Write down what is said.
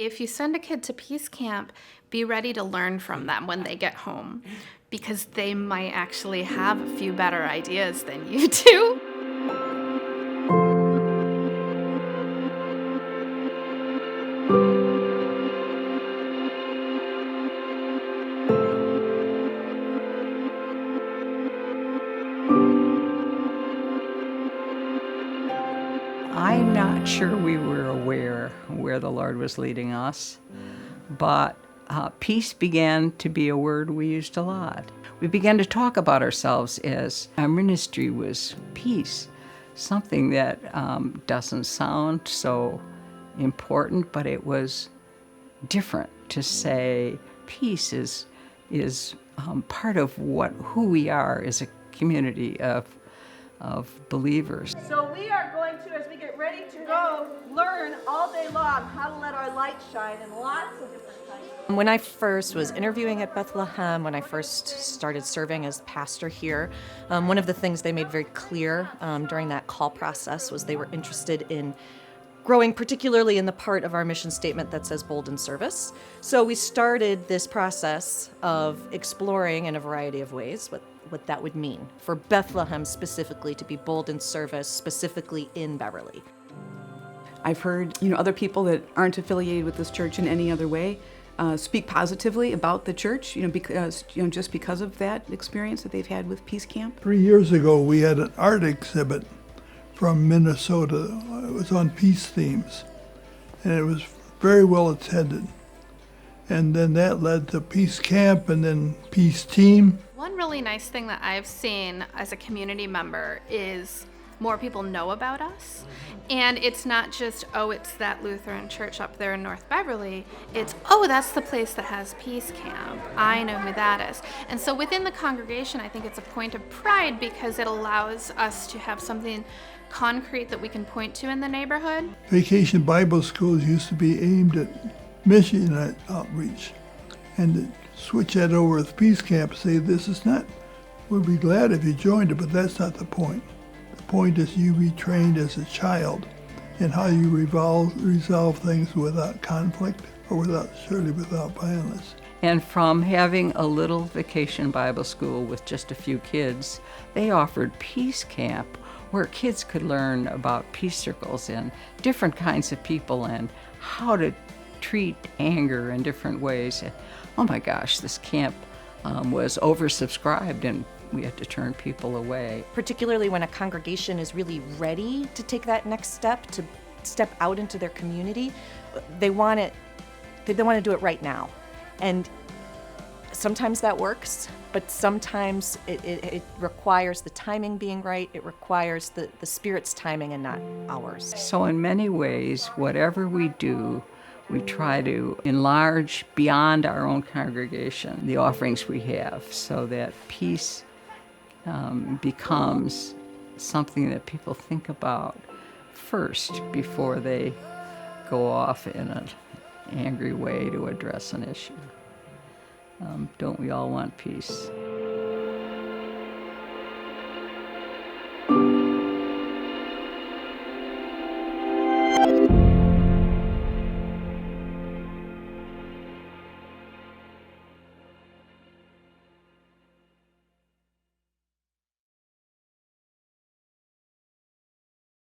If you send a kid to Peace Camp, be ready to learn from them when they get home, because they might actually have a few better ideas than you do. I'm not sure we were aware where the Lord was leading us, but peace began to be a word we used a lot. We began to talk about ourselves as our ministry was peace, something that doesn't sound so important, but it was different to say peace is part of who we are as a community of believers. So we are going to, as we get ready to go, learn all day long how to let our light shine in lots of different kinds. When I first was interviewing at Bethlehem, when I first started serving as pastor here, one of the things they made very clear during that call process was they were interested in growing particularly in the part of our mission statement that says bold in service. So we started this process of exploring in a variety of ways what that would mean for Bethlehem specifically to be bold in service, specifically in Beverly. I've heard, other people that aren't affiliated with this church in any other way speak positively about the church, because, just because of that experience that they've had with Peace Camp. 3 years ago, we had an art exhibit from Minnesota. It was on peace themes, and it was very well attended. And then that led to Peace Camp and then Peace Team. One really nice thing that I've seen as a community member is more people know about us. And it's not just, oh, it's that Lutheran church up there in North Beverly. It's, oh, that's the place that has Peace Camp. I know who that is. And so within the congregation, I think it's a point of pride because it allows us to have something concrete that we can point to in the neighborhood. Vacation Bible schools used to be aimed at mission outreach. And to switch that over with Peace Camp, say this is not, we'll be glad if you joined it, but that's not the point. The point is you be trained as a child in how you resolve things without conflict or surely without violence. And from having a little vacation Bible school with just a few kids, they offered Peace Camp, where kids could learn about peace circles and different kinds of people and how to treat anger in different ways. Oh my gosh, this camp was oversubscribed and we had to turn people away. Particularly when a congregation is really ready to take that next step, to step out into their community, they want to do it right now. And sometimes that works, but sometimes it requires the timing being right. It requires the Spirit's timing and not ours. So in many ways, whatever we do, we try to enlarge beyond our own congregation the offerings we have so that peace becomes something that people think about first before they go off in an angry way to address an issue. Don't we all want peace?